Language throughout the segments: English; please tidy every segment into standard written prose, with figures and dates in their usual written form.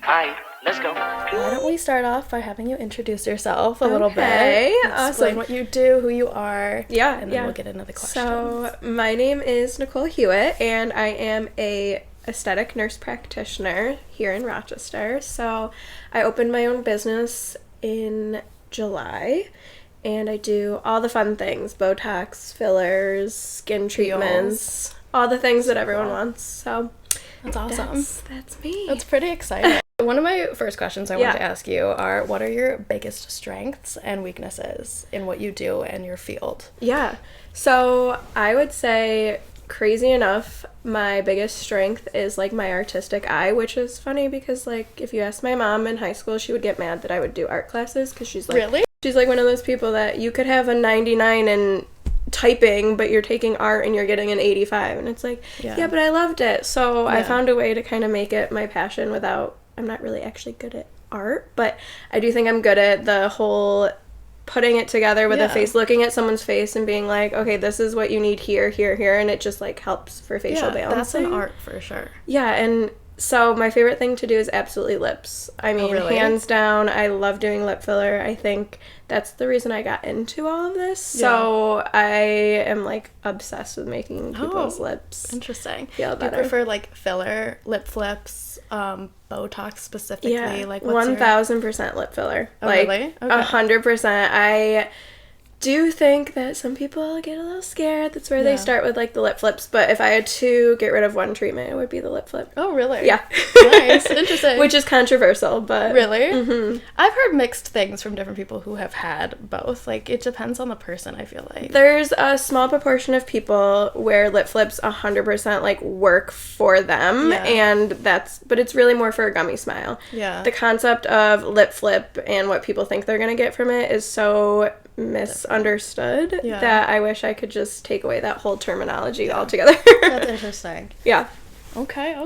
Alright, let's go. Why don't we start off by having you introduce yourself a little bit? Okay, Explain what you do, who you are. Yeah, and then we'll get into the questions. So, my name is Nicole Hewitt, and I am a aesthetic nurse practitioner here in Rochester. So, I opened my own business in July, and I do all the fun things: Botox, fillers, skin treatments, all the things that everyone wants. So, that's awesome. That's me. That's pretty exciting. One of my first questions I want to ask you are, what are your biggest strengths and weaknesses in what you do and your field? Yeah. So I would say, crazy enough, my biggest strength is like my artistic eye, which is funny because like if you ask my mom in high school, she would get mad that I would do art classes because she's like, really? She's like one of those people that you could have a 99 in typing, but you're taking art and you're getting an 85, and it's like, yeah, but I loved it. So I found a way to kind of make it my passion without, I'm not really actually good at art, but I do think I'm good at the whole putting it together with a face, looking at someone's face and being like, okay, this is what you need here, here, here, and it just like helps for facial balancing. That's an art for sure. Yeah, and so my favorite thing to do is absolutely lips. I mean, hands down, I love doing lip filler. I think that's the reason I got into all of this. Yeah. So I am like obsessed with making people's lips. Interesting. Feel better. Do you prefer like filler, lip flips, Botox specifically? Yeah, like 1000% lip filler. Oh, like, really? Okay. 100%. I do think that some people get a little scared. That's where they start with like the lip flips. But if I had to get rid of one treatment, it would be the lip flip. Oh, really? Yeah. Nice. Interesting. Which is controversial, but really? Mm-hmm. I've heard mixed things from different people who have had both. Like, it depends on the person, I feel like. There's a small proportion of people where lip flips 100% like work for them, and but it's really more for a gummy smile. Yeah. The concept of lip flip and what people think they're gonna get from it is so misunderstood that I wish I could just take away that whole terminology altogether. That's interesting. Yeah. Okay.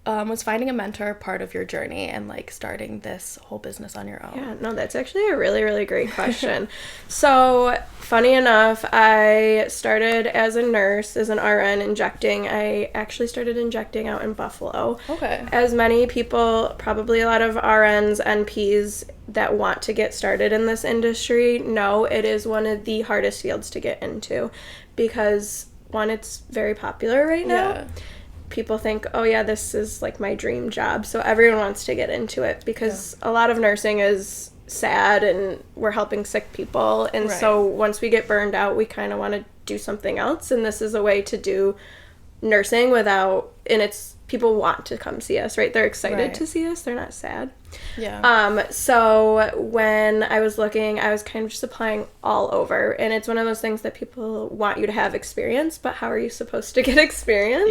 Was finding a mentor part of your journey and like starting this whole business on your own? Yeah, no, that's actually a really, really great question. So, funny enough, I started as a nurse, as an RN, injecting. I actually started injecting out in Buffalo. Okay. As many people, probably a lot of RNs, NPs that want to get started in this industry know, it is one of the hardest fields to get into because, one, it's very popular right now. Yeah. People think, oh yeah, this is like my dream job. So everyone wants to get into it because a lot of nursing is sad and we're helping sick people. And so once we get burned out, we kind of want to do something else. And this is a way to do nursing without, and it's, people want to come see us, right? They're excited to see us. They're not sad. Yeah. So when I was looking, I was kind of just applying all over, and it's one of those things that people want you to have experience, but how are you supposed to get experience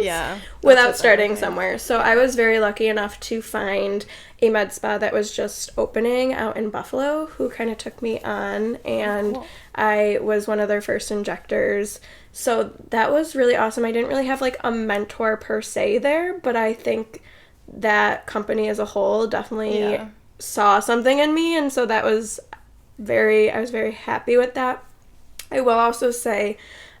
without starting somewhere? So I was very lucky enough to find a med spa that was just opening out in Buffalo who kind of took me on, and I was one of their first injectors. So that was really awesome. I didn't really have like a mentor per se there, but I think that company as a whole definitely saw something in me, and so that was I was very happy with that. I will also say,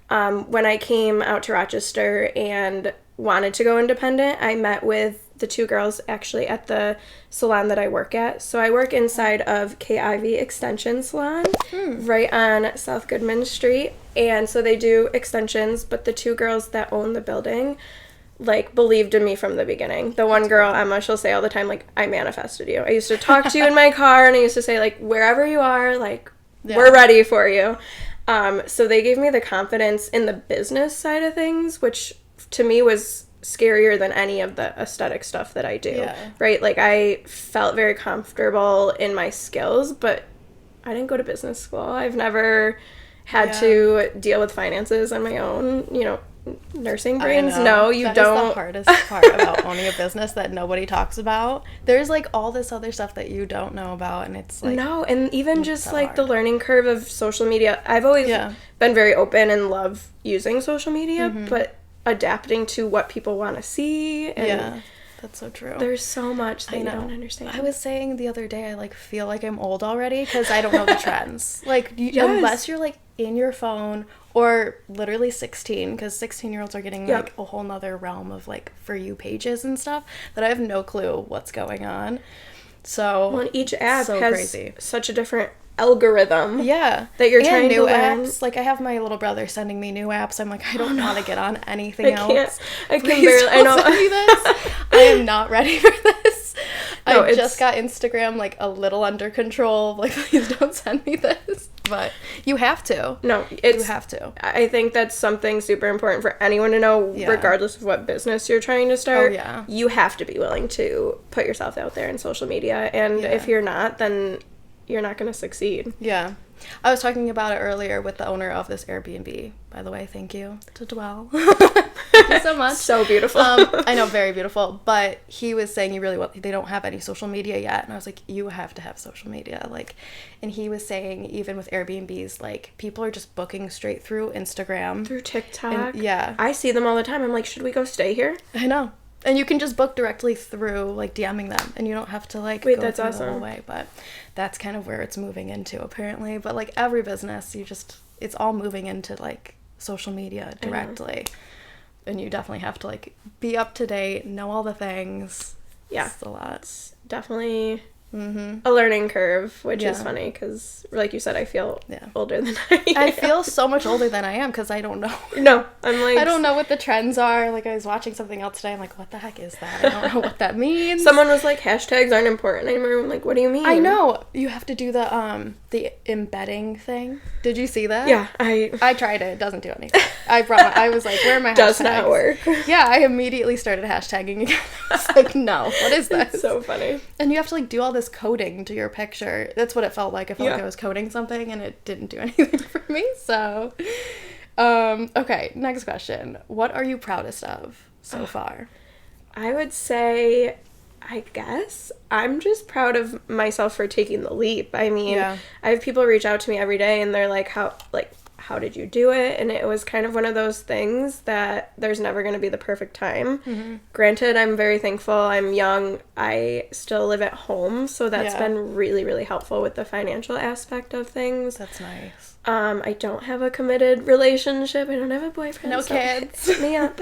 when I came out to Rochester and wanted to go independent, I met with the two girls actually at the salon that I work at. So I work inside of KIV Extension Salon right on South Goodman Street, and so they do extensions, but the two girls that own the building like believed in me from the beginning. The one girl, Emma, she'll say all the time, like, I manifested you. I used to talk to you in my car, and I used to say, like, wherever you are, like, we're ready for you. So they gave me the confidence in the business side of things, which to me was scarier than any of the aesthetic stuff that I do, right? Like, I felt very comfortable in my skills, but I didn't go to business school. I've never had to deal with finances on my own, you know. Nursing brains, no, you don't. That is the hardest part about owning a business that nobody talks about. There's like all this other stuff that you don't know about, and it's like and even just like the learning curve of social media. I've always been very open and love using social media, but adapting to what people want to see, and that's so true. There's so much that you don't understand. I was saying the other day, I like feel like I'm old already because I don't know the trends. Like unless you're like in your phone, or literally 16, because 16-year-olds are getting like a whole nother realm of like For You pages and stuff that I have no clue what's going on. So and each app has such a different algorithm that you're trying to learn. Apps. Like, I have my little brother sending me new apps. I'm like, I don't know how to get on anything else. I can barely. I know. Send me this. I am not ready for this. No, I just got Instagram like a little under control. Like, please don't send me this. But you have to. No, you have to. I think that's something super important for anyone to know, regardless of what business you're trying to start. Oh, yeah. You have to be willing to put yourself out there in social media. And if you're not, then you're not going to succeed. Yeah. I was talking about it earlier with the owner of this Airbnb. By the way, thank you to Dwell. Thank you so much. So beautiful. I know, very beautiful. But he was saying they don't have any social media yet. And I was like, you have to have social media. Like, and he was saying even with Airbnbs, like, people are just booking straight through Instagram. Through TikTok. And, I see them all the time. I'm like, should we go stay here? I know. And you can just book directly through, like, DMing them. And you don't have to, like, go that's through awesome. The whole way. But that's kind of where it's moving into, apparently. But, like, every business, it's all moving into, like, social media directly. And you definitely have to, like, be up to date, know all the things. Yeah. It's a lot. It's definitely a learning curve, which is funny because, like you said, I feel older than I am. I feel so much older than I am because I don't know. No, I'm like... I don't know what the trends are. Like, I was watching something else today. I'm like, what the heck is that? I don't know what that means. Someone was like, hashtags aren't important anymore. I'm like, what do you mean? I know. You have to do the embedding thing. Did you see that? Yeah, I tried it. It doesn't do anything. I was like, where are my hashtags? Does not work. Yeah, I immediately started hashtagging again. I was like, no, what is this? It's so funny. And you have to, like, do all this coding to your picture. That's what it felt like. I felt like I was coding something and it didn't do anything for me. So, okay, next question. What are you proudest of so far? I would say, I guess, I'm just proud of myself for taking the leap. I mean, I have people reach out to me every day and they're like, how did you do it? And it was kind of one of those things that there's never going to be the perfect time. Granted, I'm very thankful. I'm young. I still live at home, so that's been really, really helpful with the financial aspect of things. That's nice. I don't have a committed relationship. I don't have a boyfriend. No kids. Hit me up.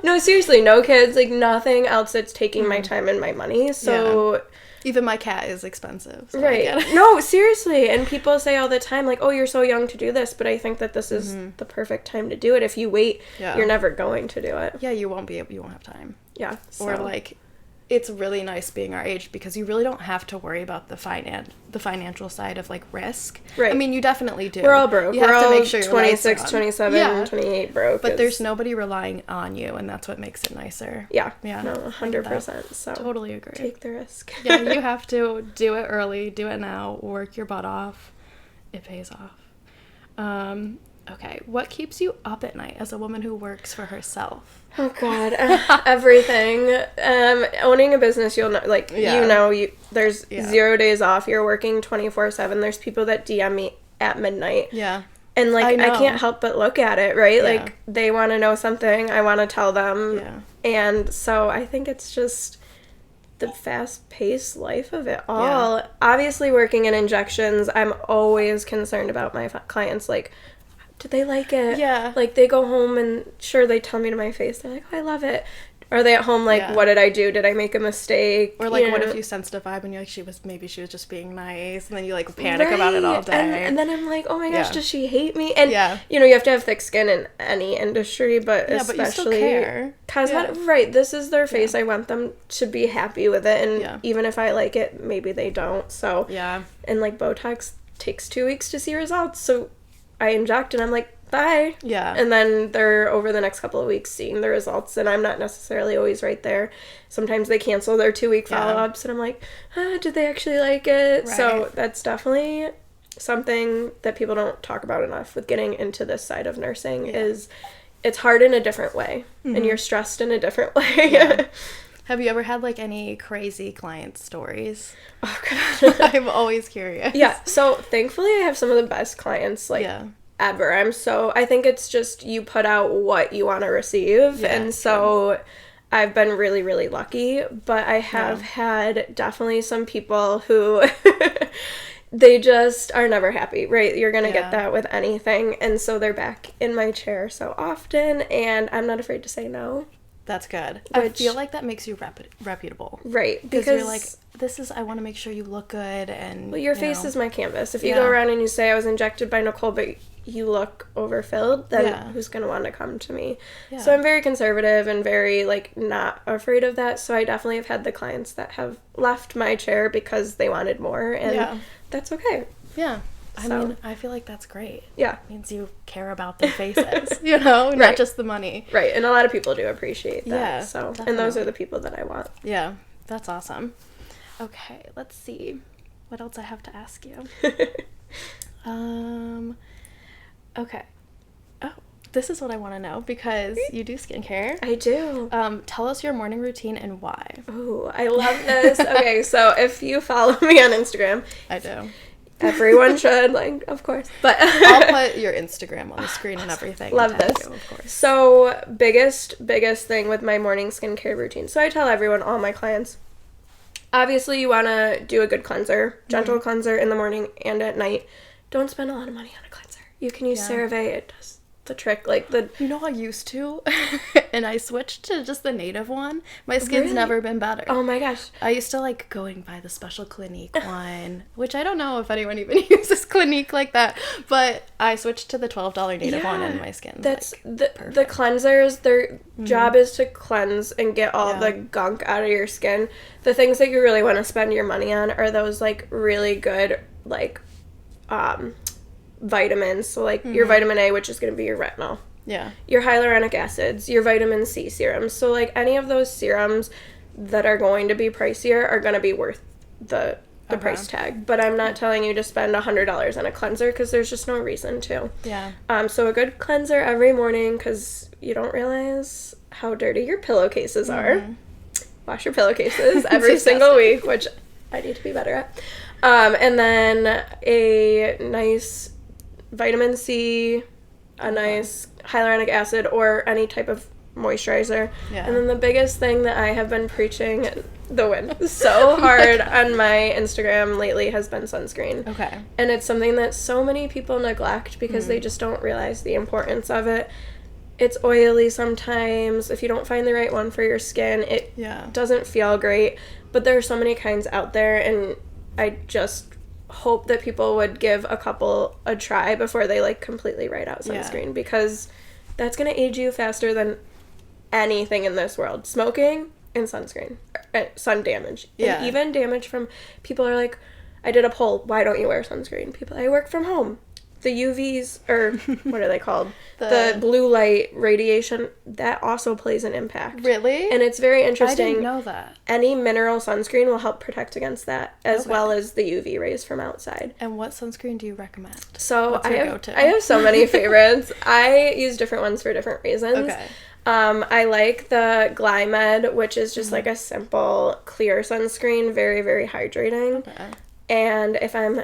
No, seriously, no kids. Like, nothing else that's taking my time and my money. So... Even my cat is expensive. So right. No, seriously. And people say all the time, like, oh, you're so young to do this. But I think that this is the perfect time to do it. If you wait, you're never going to do it. Yeah, you won't have time. Yeah. So. Or, like, it's really nice being our age because you really don't have to worry about the financial side of, like, risk. Right. I mean, you definitely do. We're all broke. You have to make sure you're 26, 27, 28 broke. But there's nobody relying on you, and that's what makes it nicer. Yeah. Yeah. No, 100%. So totally agree. Take the risk. Yeah, you have to do it early, do it now, work your butt off. It pays off. Okay, what keeps you up at night as a woman who works for herself? Oh, God. Everything. Owning a business, you'll know, like, there's 0 days off. You're working 24/7. There's people that DM me at midnight. Yeah. And, like, I can't help but look at it, right? Yeah. Like, they want to know something. I want to tell them. Yeah. And so I think it's just the fast-paced life of it all. Yeah. Obviously, working in injections, I'm always concerned about my clients, like, do they like it? Yeah. Like, they go home and, sure, they tell me to my face. They're like, oh, I love it. Are they at home like, what did I do? Did I make a mistake? Or, like, what if you sensed a vibe and you're like, she was just being nice, and then you, like, panic about it all day. And then I'm like, oh my gosh, does she hate me? And, you know, you have to have thick skin in any industry, but especially... but you still care. Right, this is their face. I want them to be happy with it, and even if I like it, maybe they don't, so... Yeah. And, like, Botox takes 2 weeks to see results, so I inject, and I'm like, bye. Yeah. And then they're over the next couple of weeks seeing the results, and I'm not necessarily always right there. Sometimes they cancel their 2-week follow-ups, and I'm like, did they actually like it? Right. So that's definitely something that people don't talk about enough with getting into this side of nursing is it's hard in a different way, and you're stressed in a different way. Yeah. Have you ever had, like, any crazy client stories? Oh, God. I'm always curious. Yeah. So, thankfully, I have some of the best clients, like, ever. I think it's just you put out what you want to receive. Yeah, and so I've been really, really lucky. But I have had definitely some people who they just are never happy, right? You're going to get that with anything. And so they're back in my chair so often, and I'm not afraid to say no. That's good. I feel like that makes you reputable. Right. Because you're like, I want to make sure you look good. And well, your face is my canvas. If you go around and you say, I was injected by Nicole, but you look overfilled, then who's going to want to come to me? Yeah. So I'm very conservative and very, like, not afraid of that. So I definitely have had the clients that have left my chair because they wanted more, and that's okay. Yeah. I mean, I feel like that's great. Yeah. It means you care about their faces, you know, not just the money. Right. And a lot of people do appreciate that. Yeah. So, definitely. And those are the people that I want. Yeah. That's awesome. Okay. Let's see what else I have to ask you. Okay. Oh, this is what I want to know because you do skincare. I do. Tell us your morning routine and why. Oh, I love this. Okay. So if you follow me on Instagram. I do. Everyone should, like, of course. But I'll put your Instagram on the screen and everything. Love this. You, of course. So, biggest thing with my morning skincare routine. So, I tell everyone, all my clients, obviously you want to do a good cleanser, gentle cleanser in the morning and at night. Don't spend a lot of money on a cleanser. You can use CeraVe. It does the trick. Like you know, I used to, and I switched to just the native one. My skin's never been better. Oh my gosh. I used to like going by the Special Clinique one, which I don't know if anyone even uses Clinique like that, but I switched to the $12 native one, and my skin. That's like, the cleansers. Their job is to cleanse and get all the gunk out of your skin. The things that you really want to spend your money on are those like really good like vitamins. So like your vitamin A, which is going to be your retinol. Yeah. Your hyaluronic acids, your vitamin C serums. So like any of those serums that are going to be pricier are going to be worth the price tag. But I'm not telling you to spend $100 on a cleanser because there's just no reason to. Yeah. So a good cleanser every morning because you don't realize how dirty your pillowcases are. Wash your pillowcases every single week, which I need to be better at. And then a nice vitamin C, a nice hyaluronic acid, or any type of moisturizer. Yeah. And then the biggest thing that I have been preaching so hard on my Instagram lately has been sunscreen. Okay. And it's something that so many people neglect because they just don't realize the importance of it. It's oily sometimes. If you don't find the right one for your skin, it doesn't feel great. But there are so many kinds out there, and I just hope that people would give a couple a try before they like completely write out sunscreen because that's going to age you faster than anything in this world. Smoking and sunscreen, sun damage, and even damage from people are like, I did a poll, why don't you wear sunscreen? People, I work from home. The UVs, or what are they called? the blue light radiation, that also plays an impact. Really? And it's very interesting. I didn't know that. Any mineral sunscreen will help protect against that, as well as the UV rays from outside. And what sunscreen do you recommend? So I have so many favorites. I use different ones for different reasons. Okay. I like the Glymed, which is just like a simple clear sunscreen, very, very hydrating. Okay. And if I'm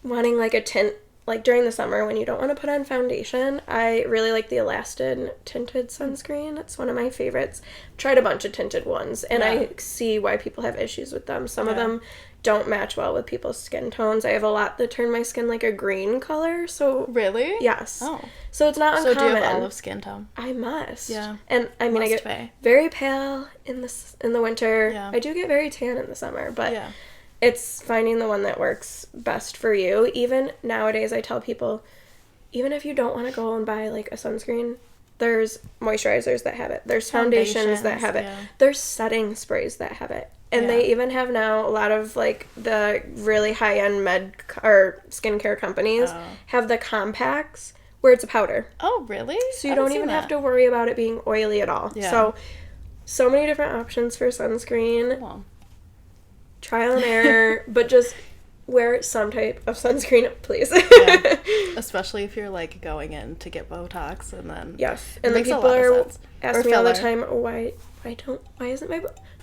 wanting like a tint, like during the summer when you don't want to put on foundation, I really like the Elastin tinted sunscreen. It's one of my favorites. Tried a bunch of tinted ones, and I see why people have issues with them. Some of them don't match well with people's skin tones. I have a lot that turn my skin like a green color. So really? Yes. Oh. So it's not uncommon. So do you have olive skin tone? I must. Yeah. And I mean, I get very pale in the winter. Yeah. I do get very tan in the summer, but it's finding the one that works best for you. Even nowadays, I tell people, even if you don't want to go and buy like a sunscreen, there's moisturizers that have it. There's foundations that have it. Yeah. There's setting sprays that have it. And they even have now a lot of like the really high-end or skincare companies have the compacts where it's a powder. Oh, really? So you don't even have to worry about it being oily at all. Yeah. So many different options for sunscreen. Cool. Trial and error, but just wear some type of sunscreen, please. Yeah. Especially if you're like going in to get Botox and then and then people are asking me all the time, why isn't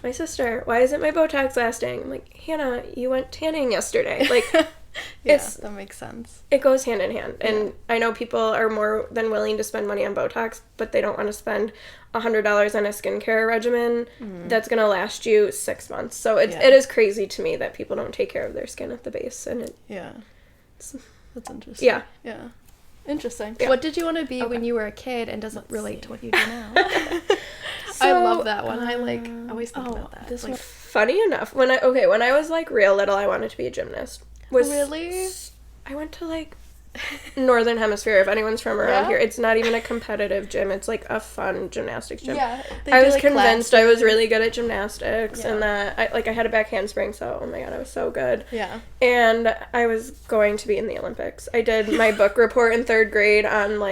my sister, why isn't my Botox lasting? I'm like, Hannah, you went tanning yesterday. Like, Yeah, that makes sense. It goes hand in hand. And I know people are more than willing to spend money on Botox, but they don't want to spend $100 on a skincare regimen that's going to last you 6 months. So it is crazy to me that people don't take care of their skin at the base. And that's interesting. Yeah. Interesting. Yeah. What did you want to be when you were a kid, and does it relate to what you do now? I love that one. I always think about that. This one. Funny enough, when I was real little, I wanted to be a gymnast. Really? I went to Northern Hemisphere, if anyone's from around here. It's not even a competitive gym. It's a fun gymnastics gym. Yeah. I was convinced classes. I was really good at gymnastics and that I had a back handspring, so oh my god, I was so good. Yeah. And I was going to be in the Olympics. I did my book report in 3rd grade on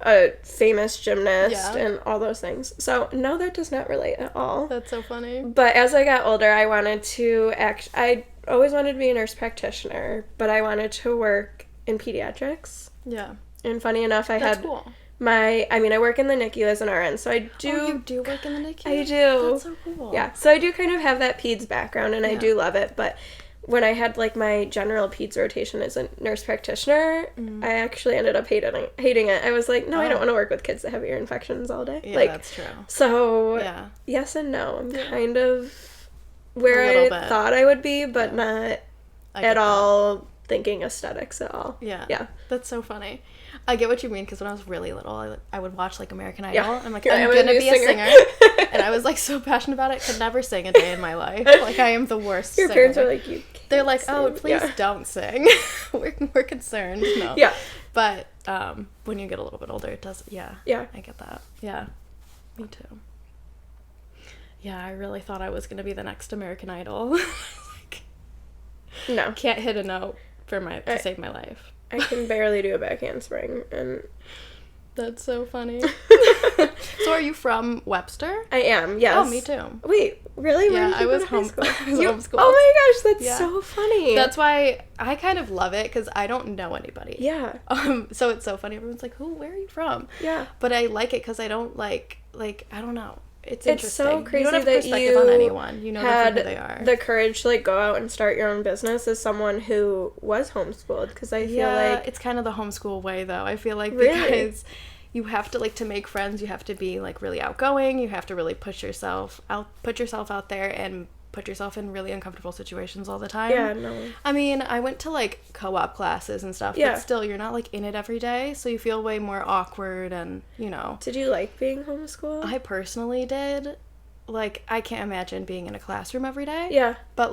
a famous gymnast and all those things. So no, that does not relate at all. That's so funny. But as I got older, I wanted to I always wanted to be a nurse practitioner, but I wanted to work in pediatrics. Yeah. And funny enough, That's cool. I work in the NICU as an RN, so I do... Oh, you do work in the NICU? I do. That's so cool. Yeah, so I do kind of have that peds background, and I do love it, but when I had, my general peds rotation as a nurse practitioner, I actually ended up hating it. I was like, no, I don't want to work with kids that have ear infections all day. Yeah, that's true. So, yes and no. I'm kind of where I thought I would be, but not at all thinking aesthetics at all. Yeah. Yeah. That's so funny. I get what you mean, because when I was really little, I would watch American Idol. Yeah. I'm like, I'm gonna be a singer. And I was so passionate about it, could never sing a day in my life. I am the worst Your singer. parents are like, you can't They're like, sing. oh, please don't sing. We're concerned. No. Yeah. But when you get a little bit older, it does, Yeah, I get that. Yeah. Me too. Yeah, I really thought I was gonna be the next American Idol. No. Can't hit a note to save my life. I can barely do a back handspring, and that's so funny. So are you from Webster? I am, yes. Oh, me too. Wait, really? Yeah, I was homeschooled. Oh my gosh, that's so funny. That's why I kind of love it, because I don't know anybody. Yeah. So it's so funny. Everyone's like, where are you from? Yeah. But I like it because I don't I don't know. It's interesting. So crazy you don't have that perspective on anyone. You know had who they are. The courage to go out and start your own business as someone who was homeschooled, because I feel like it's kind of the homeschool way, though. I feel like really? Because you have to to make friends, you have to be really outgoing, you have to really put yourself out there and put yourself in really uncomfortable situations all the time. Yeah, no. I mean, I went to co-op classes and stuff, but still, you're not in it every day, so you feel way more awkward and, Did you like being homeschooled? I personally did. I can't imagine being in a classroom every day. Yeah. But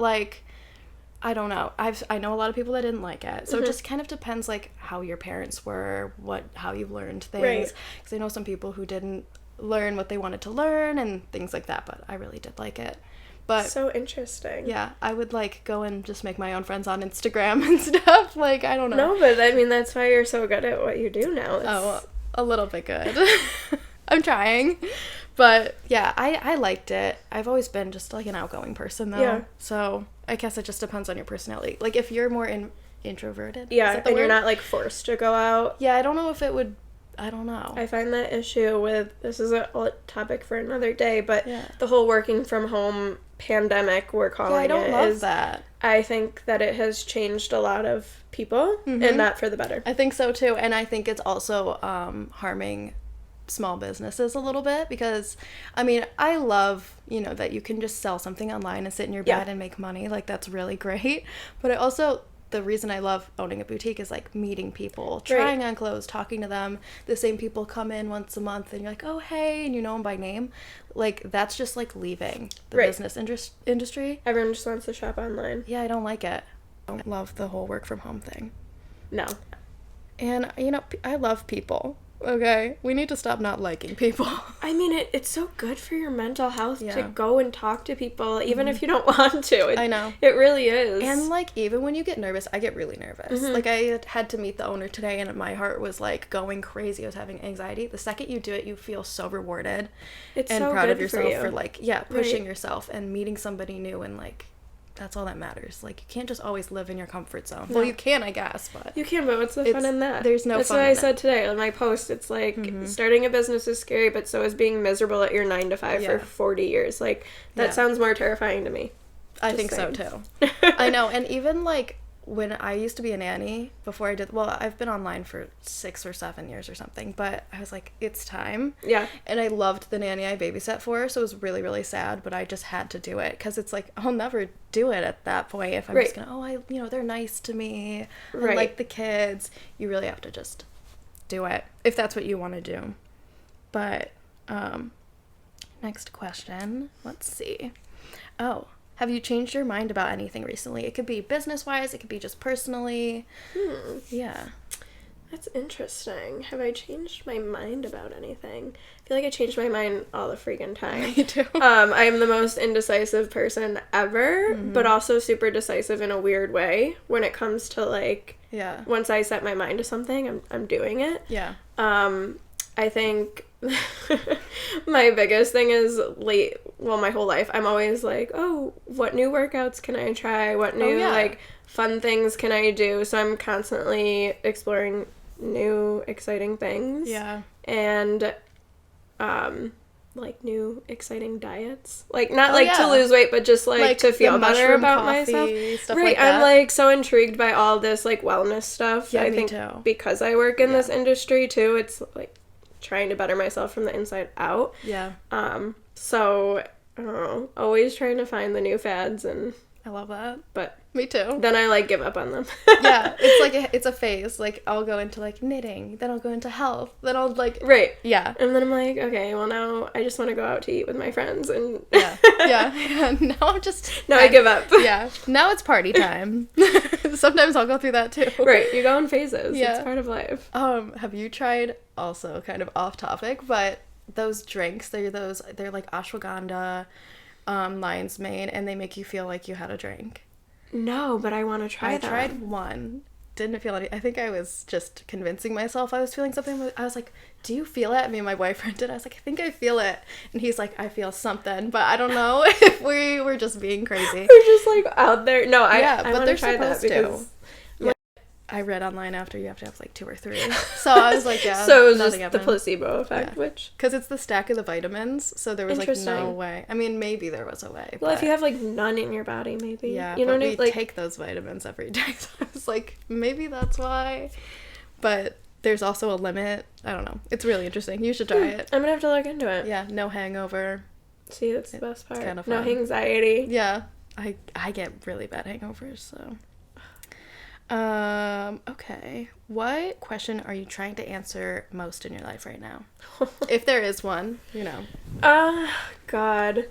I don't know. I know a lot of people that didn't like it. So it just kind of depends how your parents were, how you learned things. Right. Because I know some people who didn't learn what they wanted to learn and things like that, but I really did like it. But so interesting. Yeah, I would go and just make my own friends on Instagram and stuff. I don't know. No, but I mean, that's why you're so good at what you do now. A little bit good. I'm trying. But yeah, I liked it. I've always been just an outgoing person though. Yeah. So I guess it just depends on your personality. If you're more introverted. Yeah, and you're not forced to go out. Yeah, I don't know if it would. I don't know. I find that issue with, this is a topic for another day, but the whole working from home pandemic, we're calling it. Yeah, I don't love that. I think that it has changed a lot of people, and not for the better. I think so too, and I think it's also harming small businesses a little bit, because I love that you can just sell something online and sit in your bed and make money. That's really great. But I also, the reason I love owning a boutique is meeting people, trying on clothes, talking to them. The same people come in once a month and you're like, oh hey, and you know them by name. That's just leaving the business industry. Everyone just wants to shop online. Yeah, I don't like it. I don't love the whole work from home thing. No. And I love people. Okay, we need to stop not liking people. I mean, it's so good for your mental health to go and talk to people, even if you don't want to. I know. It really is. And, even when you get nervous, I get really nervous. I had to meet the owner today, and my heart was, going crazy. I was having anxiety. The second you do it, you feel so rewarded. It's and so proud good of yourself for pushing yourself and meeting somebody new and, that's all that matters. You can't just always live in your comfort zone. No. Well, you can, I guess, but... You can, but what's the fun in that? There's no That's fun in what I said today on my post. It's starting a business is scary, but so is being miserable at your 9-to-5 for 40 years. That sounds more terrifying to me. I think so, too. I know, and even, when I used to be a nanny, before I did, well, I've been online for 6 or 7 years or something, but I was like, it's time. Yeah. And I loved the nanny I babysat for, so it was really, really sad, but I just had to do it, because it's like, I'll never do it at that point if I'm just gonna, they're nice to me, I like the kids. You really have to just do it, if that's what you want to do. But, next question, let's see. Oh, have you changed your mind about anything recently? It could be business-wise, it could be just personally. Yeah. That's interesting. Have I changed my mind about anything? I feel like I change my mind all the freaking time. Me too. I am the most indecisive person ever, but also super decisive in a weird way when it comes to, like, once I set my mind to something, I'm doing it. Yeah. I think my biggest thing is my whole life, I'm always like, oh, what new workouts can I try? What new, like, fun things can I do? So I'm constantly exploring new, exciting things. Yeah. And, like, new, exciting diets. Like, not, to lose weight, but just, like to feel better about myself. Stuff like that. I'm, like, so intrigued by all this, like, wellness stuff. Yeah, I me think too. because I work in this industry, too, it's, like, trying to better myself from the inside out. Yeah. So, I don't know, always trying to find the new fads, and I love that. But me too. Then I, like, give up on them. Yeah, it's like it's a phase. Like, I'll go into, like, knitting, then I'll go into health, then I'll, like... Right. Yeah. And then I'm like, okay, well, now I just want to go out to eat with my friends, and... Yeah. Now I'm just... Now I give up. Yeah. Now it's party time. Sometimes I'll go through that, too. Right. You go in phases. Yeah. It's part of life. Have you tried, also kind of off topic, but those drinks, they're like ashwagandha, lion's mane, and they make you feel like you had a drink? No, but I want to try that. I tried one. Didn't feel any. I think I was just convincing myself I was feeling something. I was like, do you feel it? Me and my boyfriend did. I was like, I think I feel it. And he's like, I feel something, but I don't know if we were just being crazy. We're just, like, out there. No, I but want they're to try that because... I read online after you have to have, like, 2 or 3. So I was like, yeah. So it was just the placebo effect, which... Because it's the stack of the vitamins, so there was, like, no way. I mean, maybe there was a way. Well, if you have, like, none in your body, maybe. Yeah, you know what I mean? We take those vitamins every day, so I was like, maybe that's why. But there's also a limit. I don't know. It's really interesting. You should try it. I'm gonna have to look into it. Yeah, no hangover. See, that's the best part. It's kind of fun. No anxiety. Yeah. I get really bad hangovers, so... Okay. What question are you trying to answer most in your life right now? If there is one, you know. God.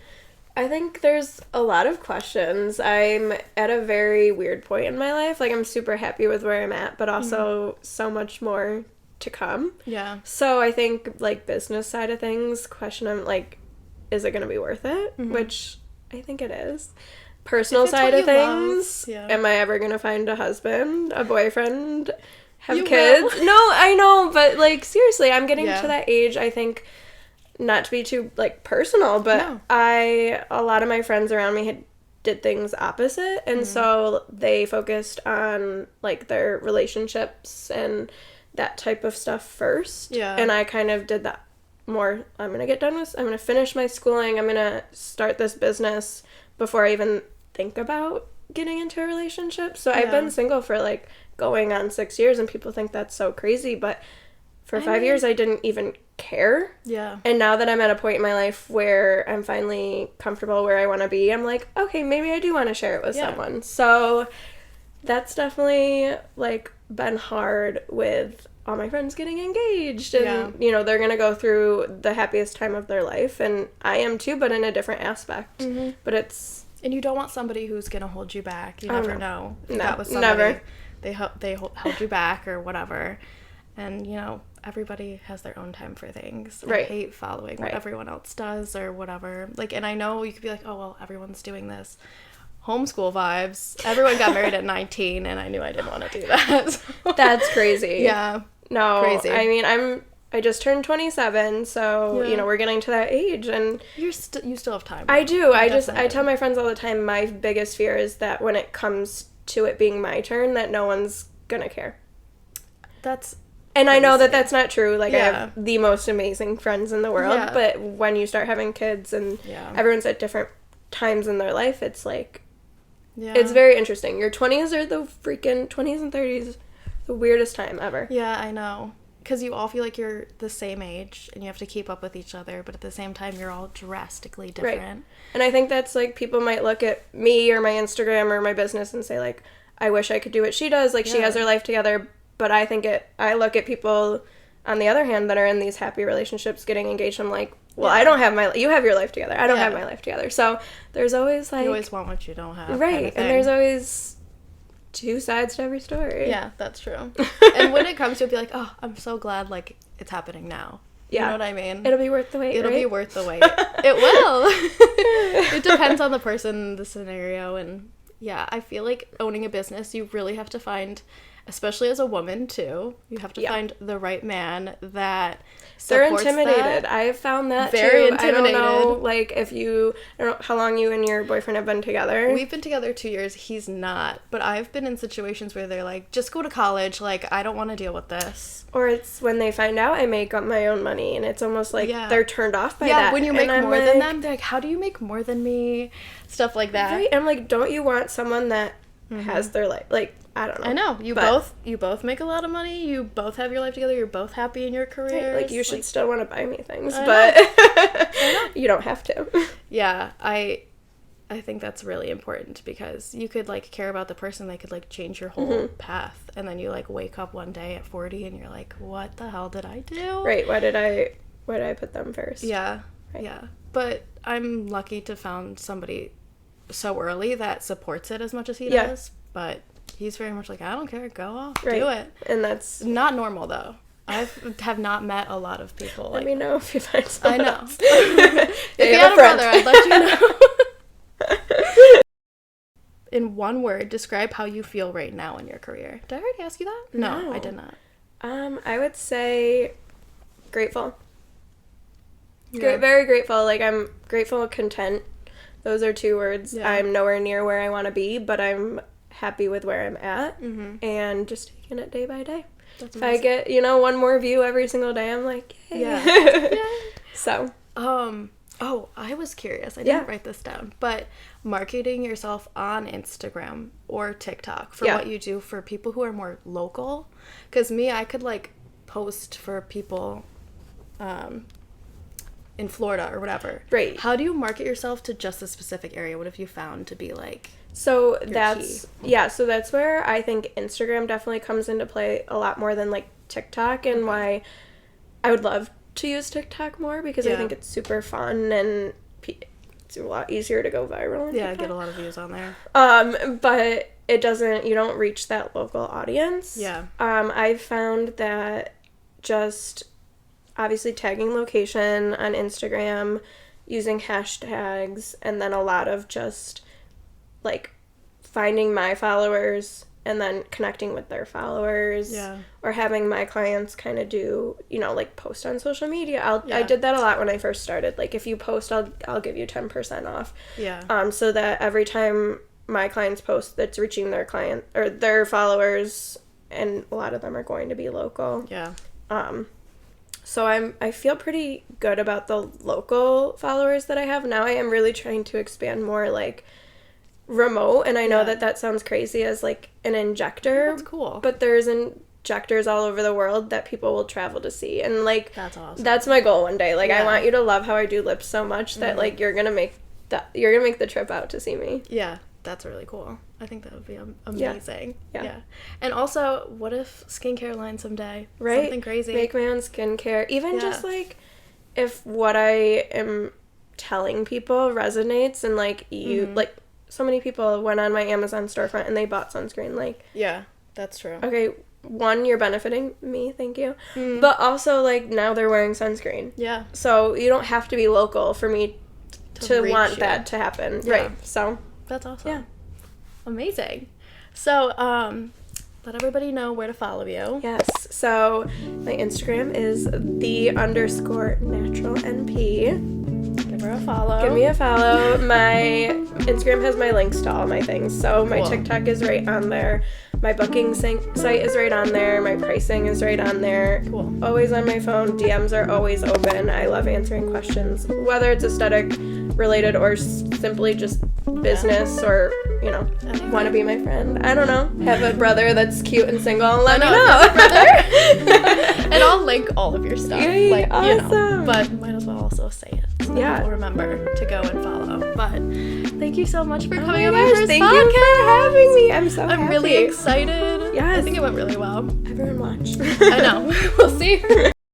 I think there's a lot of questions. I'm at a very weird point in my life. Like, I'm super happy with where I'm at, but also so much more to come. Yeah. So I think, like, business side of things, question I'm like, is it going to be worth it? Which I think it is. Personal side of things, am I ever gonna find a husband, a boyfriend, have kids? No, I know, but, like, seriously, I'm getting to that age, I think, not to be too, like, personal, but a lot of my friends around me did things opposite, and so they focused on, like, their relationships and that type of stuff first, and I kind of did that more. I'm gonna finish my schooling, I'm gonna start this business before I even think about getting into a relationship. So I've been single for, like, going on 6 years, and people think that's so crazy, but for 5 years I didn't even care. Yeah. And now that I'm at a point in my life where I'm finally comfortable where I want to be, I'm like, okay, maybe I do want to share it with someone. So that's definitely, like, been hard with all my friends getting engaged, and you know, they're gonna go through the happiest time of their life, and I am too, but in a different aspect. But it's... And you don't want somebody who's gonna hold you back. You never know. No, that was somebody, never. They held you back or whatever. And, you know, everybody has their own time for things. I hate following what everyone else does or whatever. Like, and I know you could be like, oh, well, everyone's doing this. Homeschool vibes. Everyone got married at 19, and I knew I didn't want to do that. So. That's crazy. Yeah. No. Crazy. I mean, I just turned 27, so, you know, we're getting to that age, and... You still have time. I do. I tell my friends all the time, my biggest fear is that when it comes to it being my turn, that no one's gonna care. That's... And I know that that's not true. Like, I have the most amazing friends in the world, but when you start having kids and everyone's at different times in their life, it's like, Yeah. It's very interesting. Your 20s are the freaking 20s and 30s, the weirdest time ever. Yeah, I know. Because you all feel like you're the same age and you have to keep up with each other, but at the same time, you're all drastically different. Right. And I think that's, like, people might look at me or my Instagram or my business and say, like, I wish I could do what she does. Like, she has her life together. But I look at people, on the other hand, that are in these happy relationships getting engaged. I'm like, well, I don't have you have your life together. I don't have my life together. So there's always, like... You always want what you don't have. Right. Kind of thing. And there's always... two sides to every story. Yeah, that's true. And when it comes to it, be like, oh, I'm so glad, like, it's happening now. You know what I mean? It'll be worth the wait, It'll right? be worth the wait. It will. It depends on the person, the scenario, and yeah, I feel like owning a business, you really have to find, especially as a woman, too, you have to find the right man that They're supports intimidated. that. I have found that, Very too. intimidated. I don't know, like, I don't know how long you and your boyfriend have been together. We've been together 2 years. He's not. But I've been in situations where they're like, just go to college. Like, I don't want to deal with this. Or it's when they find out I make up my own money, and it's almost like they're turned off by that. Yeah, when you make more than them, they're like, how do you make more than me? Stuff like that. Right? And I'm like, don't you want someone that has their life? Like, I don't know. I know. You both make a lot of money. You both have your life together. You're both happy in your career. Right, like, you should still want to buy me things, but you don't have to. Yeah, I think that's really important because you could, like, care about the person. They could, like, change your whole path. And then you, like, wake up one day at 40 and you're like, what the hell did I do? Right. Why did I put them first? Yeah. Right. Yeah. But I'm lucky to found somebody so early that supports it as much as he does. But he's very much like, I don't care. Go off. Do it. And that's not normal, though. I have not met a lot of people. Let me know if you find someone else. If you had a brother, I'd let you know. In one word, describe how you feel right now in your career. Did I already ask you that? No, I did not. I would say grateful. Yeah. Very grateful. Like, I'm grateful and content. Those are 2 words. Yeah. I'm nowhere near where I want to be, but I'm happy with where I'm at and just taking it day by day. That's amazing. If I get, one more view every single day, I'm like, yay. Yeah. So. Oh, I was curious. I didn't write this down, but marketing yourself on Instagram or TikTok for what you do for people who are more local. Because I could, like, post for people in Florida or whatever. Right. How do you market yourself to just a specific area? What have you found to be, like, so that's where I think Instagram definitely comes into play a lot more than, like, TikTok, and why I would love to use TikTok more, because I think it's super fun and it's a lot easier to go viral. Yeah, get a lot of views on there. But you don't reach that local audience. Yeah. I've found that just obviously tagging location on Instagram, using hashtags, and then a lot of just, like, finding my followers and then connecting with their followers. Yeah. Or having my clients kind of do, like, post on social media. I did that a lot when I first started. Like, if you post, I'll give you 10% off. Yeah. So that every time my clients post, that's reaching their client or their followers, and a lot of them are going to be local. Yeah. So I feel pretty good about the local followers that I have. Now I am really trying to expand more, like, remote, and I know that sounds crazy as, like, an injector. That's cool. But there's injectors all over the world that people will travel to see, and, like, that's awesome. That's my goal one day. Like, I want you to love how I do lips so much that like you're gonna make the trip out to see me. Yeah, that's really cool. I think that would be amazing. Yeah. And also, what if skincare line someday? Right. Something crazy. Make my own skincare. Even just, like, if what I am telling people resonates, and, like, you like, so many people went on my Amazon storefront and they bought sunscreen. Like, yeah, that's true. Okay, one, you're benefiting me, thank you. But also, like, now they're wearing sunscreen. Yeah. So you don't have to be local for me to want that to happen. Yeah. Right. So that's awesome. Yeah. Amazing. So, let everybody know where to follow you. Yes. So my Instagram is _naturalnp. Give her a follow. Give me a follow. My Instagram has my links to all my things. So my TikTok is right on there. My booking site is right on there. My pricing is right on there. Cool. Always on my phone. DMs are always open. I love answering questions, whether it's aesthetic related or simply just business or, you know, want to be my friend. I don't know. Have a brother that's cute and single and let me know. And I'll link all of your stuff. Yay, like, awesome. You know, but might as well also say it. So people remember to go and follow. But thank you so much for coming on my first Thank podcast. you for having me. I'm so happy. I'm really excited. Yes. I think it went really well. Everyone watch. I know. We'll see.